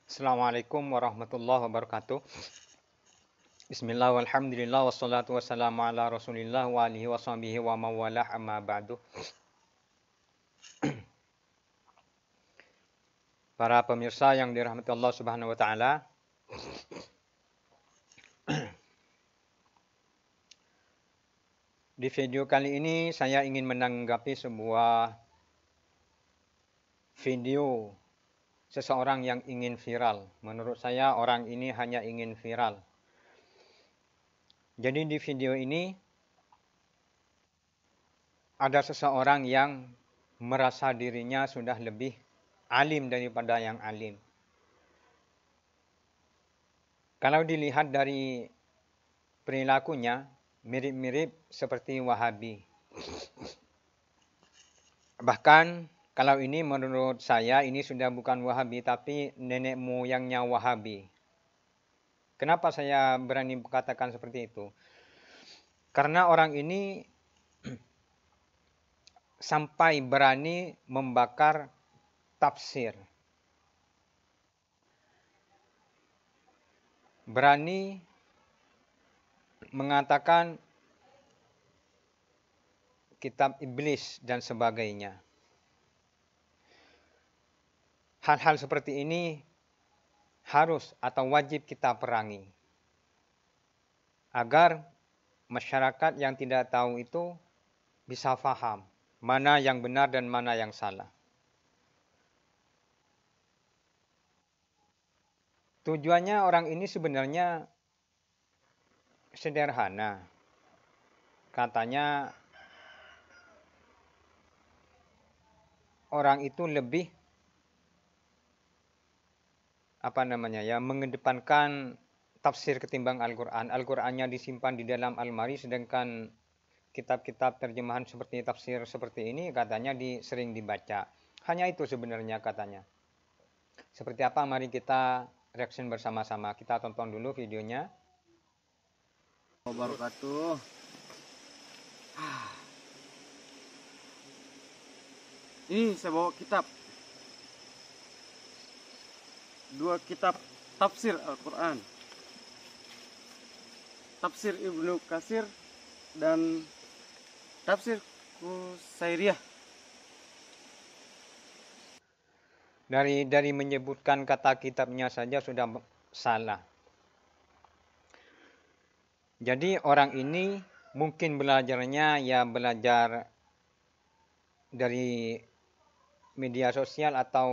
Assalamualaikum warahmatullahi wabarakatuh. Bismillah walhamdulillah wassalatu wassalamu ala rasulillah wa alihi wa sahbihi wa mawalah amma ba'du. Para pemirsa yang dirahmati Allah subhanahu wa ta'ala, di video kali ini saya ingin menanggapi sebuah video seseorang yang ingin viral. Menurut saya orang ini hanya ingin viral. Jadi di video ini ada seseorang yang merasa dirinya sudah lebih alim daripada yang alim. Kalau dilihat dari perilakunya, mirip-mirip seperti Wahabi. Bahkan kalau ini menurut saya ini sudah bukan Wahabi tapi nenek moyangnya Wahabi. Kenapa saya berani katakan seperti itu? Karena orang ini sampai berani membakar tafsir. Berani mengatakan kitab iblis dan sebagainya. Hal-hal seperti ini harus atau wajib kita perangi. Agar masyarakat yang tidak tahu itu bisa paham mana yang benar dan mana yang salah. Tujuannya orang ini sebenarnya sederhana. Katanya orang itu lebih mengedepankan tafsir ketimbang Al-Quran. Al-Qurannya disimpan di dalam almari, sedangkan kitab-kitab terjemahan seperti tafsir seperti ini katanya sering dibaca. Hanya itu sebenarnya katanya. Seperti apa? Mari kita reaction bersama-sama. Kita tonton dulu videonya. Wabarakatuh. Ini saya bawa kitab. Dua kitab tafsir Al-Quran. Tafsir Ibnu Katsir dan tafsir Qusairiyah. Dari menyebutkan kata kitabnya saja sudah salah. Jadi orang ini mungkin belajarnya ya belajar dari media sosial atau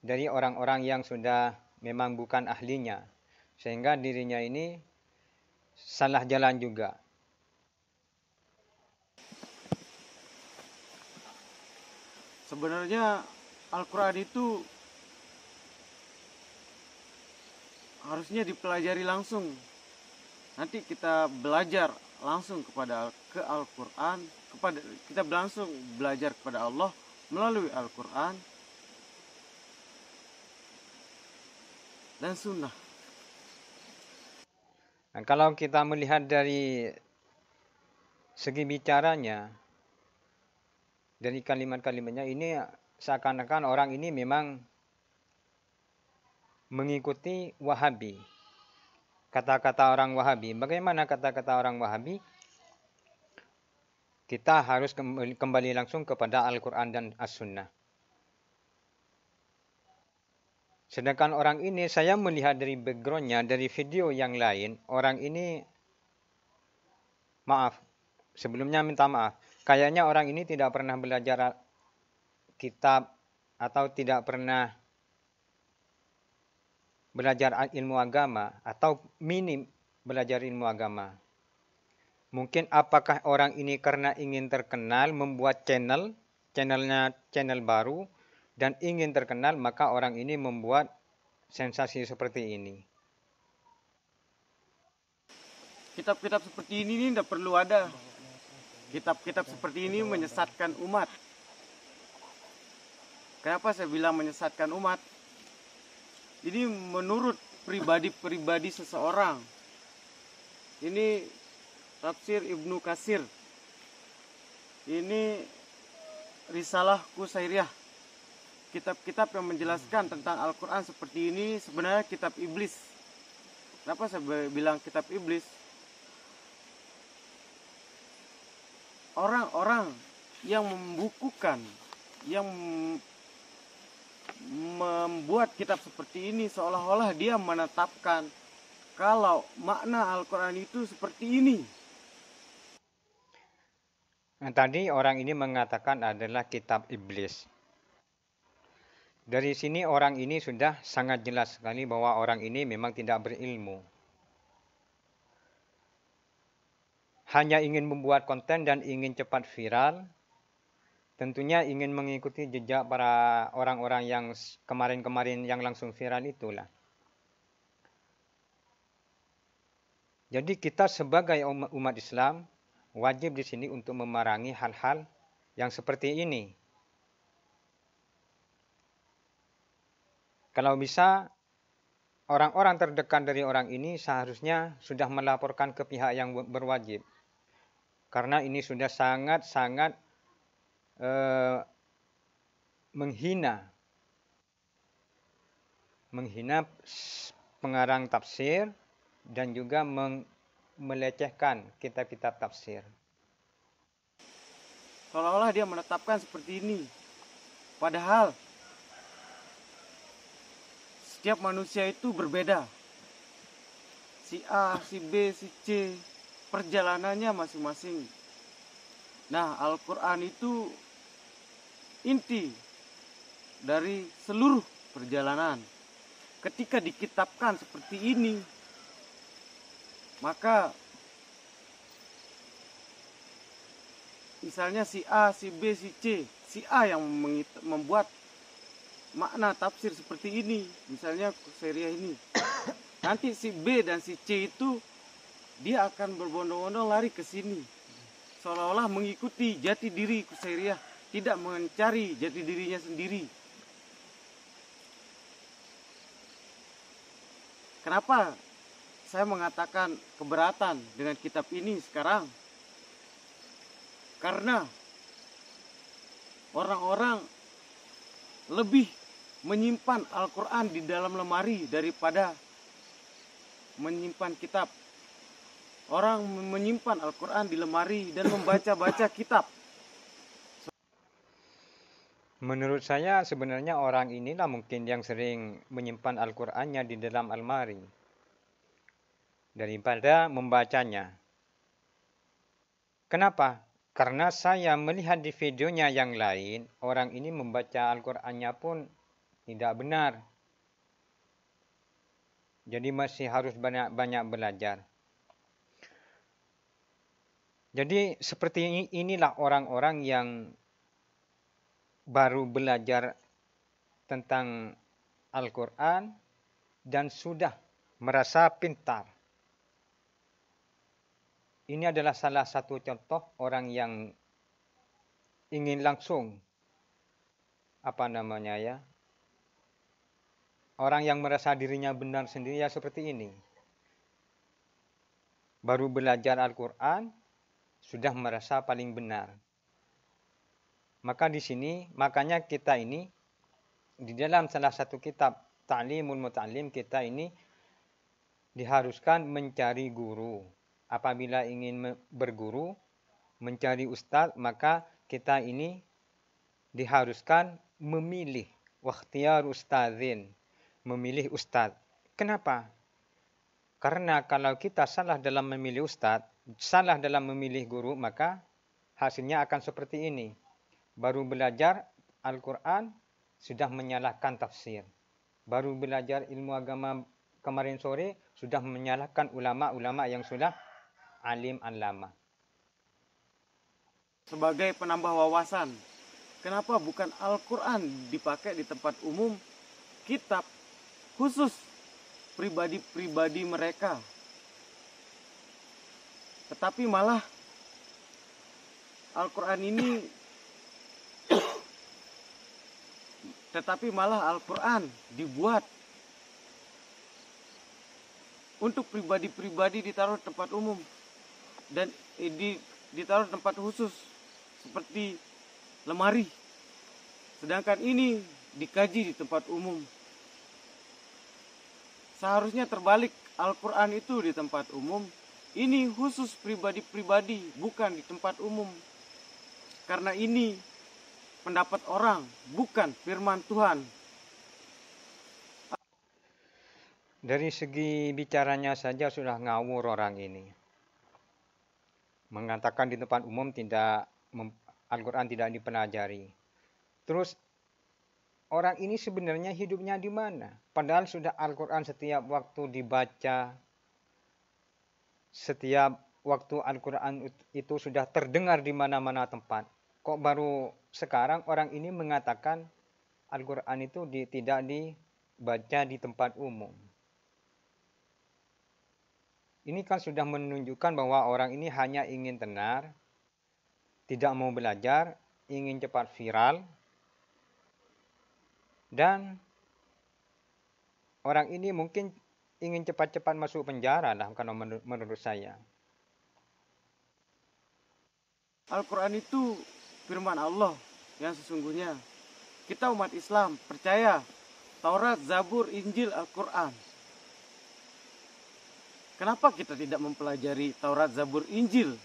dari orang-orang yang sudah memang bukan ahlinya. Sehingga dirinya ini salah jalan juga. Sebenarnya Al-Quran itu harusnya dipelajari langsung. Nanti kita belajar langsung ke Al-Quran, kita langsung belajar kepada Allah melalui Al-Quran dan Sunnah. Nah, kalau kita melihat dari segi bicaranya, dari kalimat-kalimatnya ini seakan-akan orang ini memang mengikuti Wahabi. Kata-kata orang Wahabi. Bagaimana kata-kata orang Wahabi? Kita harus kembali langsung kepada Al-Quran dan As-Sunnah. Sedangkan orang ini, saya melihat dari backgroundnya, dari video yang lain, orang ini, maaf, sebelumnya minta maaf, kayaknya orang ini tidak pernah belajar kitab atau tidak pernah belajar ilmu agama atau minim belajar ilmu agama. Mungkin apakah orang ini karena ingin terkenal membuat channel baru dan ingin terkenal, maka orang ini membuat sensasi seperti ini. Kitab-kitab seperti ini tidak perlu ada. Kitab-kitab seperti ini menyesatkan umat. Kenapa saya bilang menyesatkan umat? Ini menurut pribadi-pribadi seseorang. Ini tafsir Ibnu Katsir. Ini Risalah Qusairiyah. Kitab-kitab yang menjelaskan tentang Al-Quran seperti ini sebenarnya kitab iblis. Kenapa saya bilang kitab iblis? Orang-orang yang membukukan, yang membuat kitab seperti ini seolah-olah dia menetapkan kalau makna Al-Quran itu seperti ini. Nah, tadi orang ini mengatakan adalah kitab iblis. Dari sini orang ini sudah sangat jelas sekali bahwa orang ini memang tidak berilmu. Hanya ingin membuat konten dan ingin cepat viral. Tentunya ingin mengikuti jejak para orang-orang yang kemarin-kemarin yang langsung viral itulah. Jadi kita sebagai umat Islam wajib di sini untuk memerangi hal-hal yang seperti ini. Kalau bisa, orang-orang terdekat dari orang ini seharusnya sudah melaporkan ke pihak yang berwajib. Karena ini sudah sangat-sangat menghina pengarang tafsir dan juga melecehkan kitab-kitab tafsir. Seolah-olah dia menetapkan seperti ini. Padahal setiap manusia itu berbeda. Si A, si B, si C, perjalanannya masing-masing. Nah, Al-Quran itu inti dari seluruh perjalanan. Ketika dikitabkan seperti ini, maka misalnya si A, si B, si C, si A yang membuat makna tafsir seperti ini, misalnya Qusairiyah ini. Nanti si B dan si C itu dia akan berbondong-bondong lari ke sini, seolah-olah mengikuti jati diri Qusairiyah, tidak mencari jati dirinya sendiri. Kenapa saya mengatakan keberatan dengan kitab ini sekarang? Karena orang-orang lebih menyimpan Al-Quran di dalam lemari daripada menyimpan kitab. Orang menyimpan Al-Quran di lemari dan membaca-baca kitab. Menurut saya sebenarnya orang inilah mungkin yang sering menyimpan Al-Qur'annya di dalam almari daripada membacanya. Kenapa? Karena saya melihat di videonya yang lain, orang ini membaca Al-Qur'annya pun tidak benar. Jadi masih harus banyak belajar. Jadi seperti inilah orang-orang yang baru belajar tentang Al-Quran dan sudah merasa pintar. Ini adalah salah satu contoh orang yang ingin langsung orang yang merasa dirinya benar sendiri ya seperti ini. Baru belajar Al-Quran sudah merasa paling benar. Maka di sini, makanya kita ini di dalam salah satu kitab Ta'limul Muta'allim kita ini diharuskan mencari guru. Apabila ingin berguru, mencari ustaz, maka kita ini diharuskan memilih wakhtiyar ustadzin, memilih ustaz. Kenapa? Karena kalau kita salah dalam memilih ustaz, salah dalam memilih guru, maka hasilnya akan seperti ini. Baru belajar Al-Quran, sudah menyalahkan tafsir. Baru belajar ilmu agama kemarin sore, sudah menyalahkan ulama-ulama yang sudah alim alama. Sebagai penambah wawasan, kenapa bukan Al-Quran dipakai di tempat umum, kitab khusus pribadi-pribadi mereka, tetapi malah Al-Quran ini, tetapi malah Al-Quran dibuat untuk pribadi-pribadi, ditaruh di tempat umum dan ditaruh di tempat khusus seperti lemari. Sedangkan ini dikaji di tempat umum. Seharusnya terbalik, Al-Quran itu di tempat umum, ini khusus pribadi-pribadi, bukan di tempat umum. Karena ini pendapat orang, bukan firman Tuhan. Dari segi bicaranya saja sudah ngawur orang ini. Mengatakan di tempat umum Al-Quran tidak dipelajari. Terus orang ini sebenarnya hidupnya di mana? Padahal sudah Al-Quran setiap waktu dibaca, setiap waktu Al-Quran itu sudah terdengar di mana-mana tempat. Kok baru sekarang orang ini mengatakan Al-Quran itu tidak dibaca di tempat umum? Ini kan sudah menunjukkan bahwa orang ini hanya ingin tenar, tidak mau belajar, ingin cepat viral, dan orang ini mungkin ingin cepat-cepat masuk penjara lah kalau menurut saya. Al-Quran itu firman Allah yang sesungguhnya. Kita umat Islam percaya Taurat, Zabur, Injil, Al-Quran. Kenapa kita tidak mempelajari Taurat, Zabur, Injil?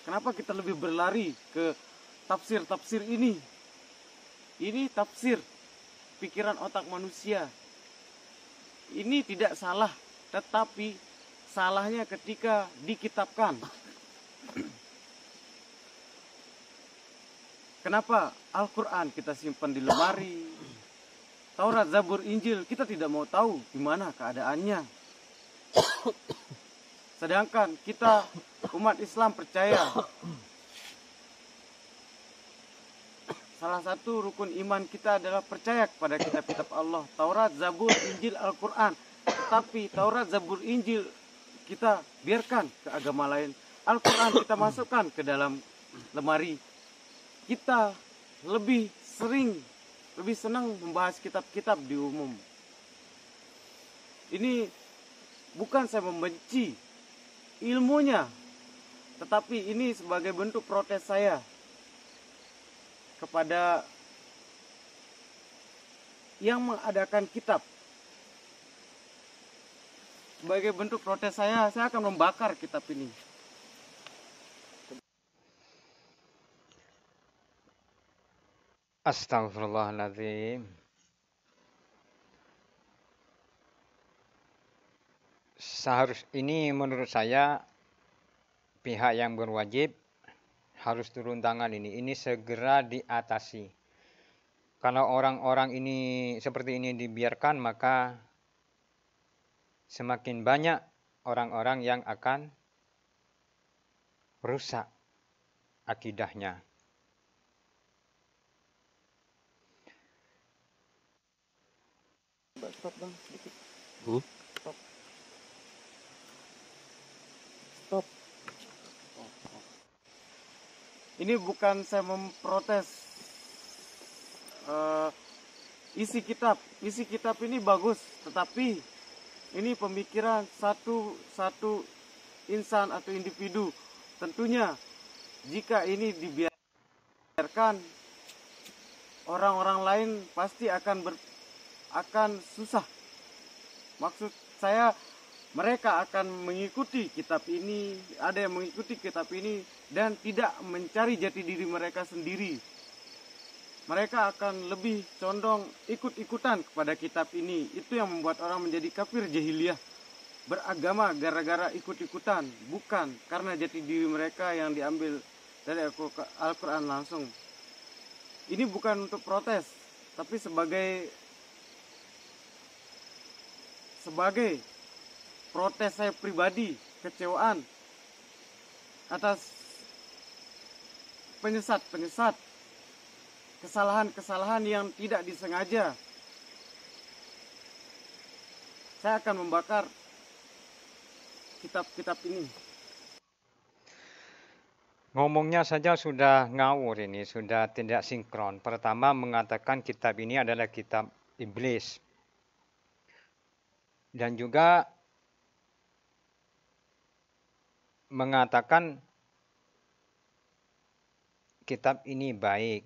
Kenapa kita lebih berlari ke tafsir-tafsir ini? Ini tafsir pikiran otak manusia. Ini tidak salah, tetapi salahnya ketika dikitabkan. Kenapa Al-Quran kita simpan di lemari, Taurat, Zabur, Injil kita tidak mau tahu di mana keadaannya. Sedangkan kita umat Islam percaya salah satu rukun iman kita adalah percaya kepada kitab-kitab Allah, Taurat, Zabur, Injil, Al-Quran. Tetapi Taurat, Zabur, Injil kita biarkan ke agama lain. Al-Quran kita masukkan ke dalam lemari. Kita lebih senang membahas kitab-kitab di umum. Ini bukan saya membenci ilmunya, tetapi ini sebagai bentuk protes saya kepada yang mengadakan kitab. Sebagai bentuk protes saya akan membakar kitab ini. Astagfirullahaladzim. Ini menurut saya pihak yang berwajib harus turun tangan ini. Ini segera diatasi. Kalau orang-orang ini seperti ini dibiarkan, maka semakin banyak orang-orang yang akan rusak akidahnya. Stop bang, sedikit. Stop. Ini bukan saya memprotes isi kitab. Isi kitab ini bagus, tetapi ini pemikiran satu insan atau individu. Tentunya jika ini dibiarkan, orang-orang lain pasti akan susah. Maksud saya, mereka akan mengikuti kitab ini, ada yang mengikuti kitab ini dan tidak mencari jati diri mereka sendiri. Mereka akan lebih condong ikut-ikutan kepada kitab ini. Itu yang membuat orang menjadi kafir jahiliyah, beragama gara-gara ikut-ikutan, bukan karena jati diri mereka yang diambil dari Al-Quran langsung. Ini bukan untuk protes, tapi sebagai protes saya pribadi, kecewaan atas penyesat, kesalahan-kesalahan yang tidak disengaja. Saya akan membakar kitab-kitab ini. Ngomongnya saja sudah ngawur ini, sudah tidak sinkron. Pertama mengatakan kitab ini adalah kitab iblis. Dan juga mengatakan kitab ini baik.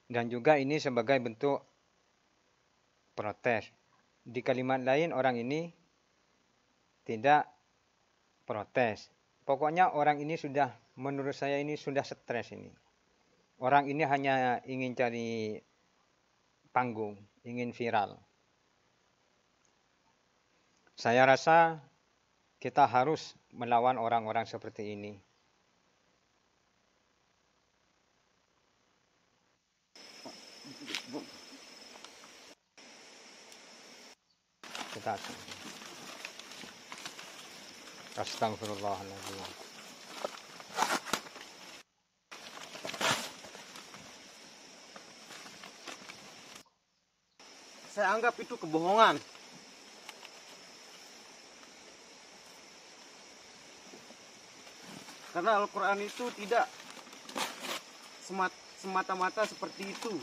Dan juga ini sebagai bentuk protes. Di kalimat lain orang ini tidak protes. Pokoknya orang ini sudah, menurut saya ini sudah stres ini. Orang ini hanya ingin cari panggung, ingin viral. Saya rasa kita harus melawan orang-orang seperti ini. Kita Astagfirullahaladzim. Saya anggap itu kebohongan. Karena Al-Quran itu tidak semata-mata seperti itu.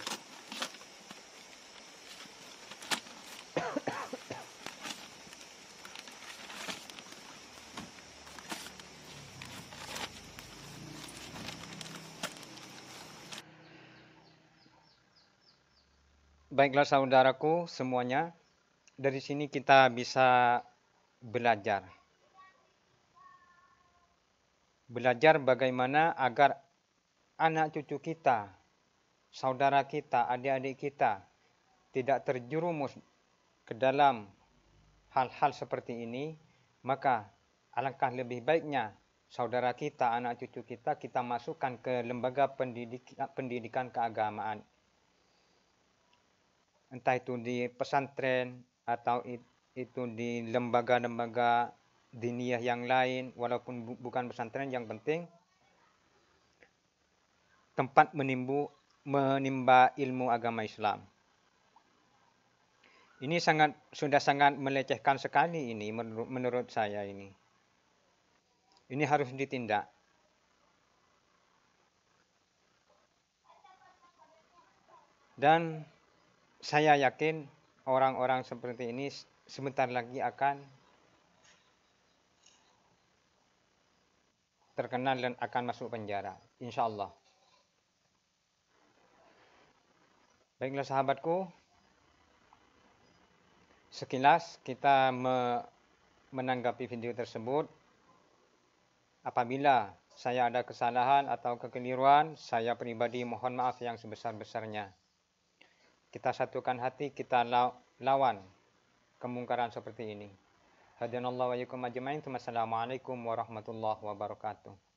Baiklah saudaraku semuanya, dari sini kita bisa belajar. Belajar bagaimana agar anak cucu kita, saudara kita, adik-adik kita tidak terjerumus ke dalam hal-hal seperti ini, maka alangkah lebih baiknya saudara kita, anak cucu kita, kita masukkan ke lembaga pendidikan keagamaan. Entah itu di pesantren atau itu di lembaga-lembaga diniyah yang lain, walaupun bukan pesantren, yang penting tempat menimba ilmu agama Islam. Ini sudah sangat melecehkan sekali ini menurut saya ini. Ini harus ditindak. Dan saya yakin orang-orang seperti ini sebentar lagi akan terkenal dan akan masuk penjara, insya Allah. Baiklah sahabatku, sekilas kita menanggapi video tersebut. Apabila saya ada kesalahan atau kekeliruan, saya pribadi mohon maaf yang sebesar-besarnya. Kita satukan hati, kita lawan kemungkaran seperti ini. Hadanallahu wa iyyakum ajma'in. Wassalamualaikum warahmatullahi wabarakatuh.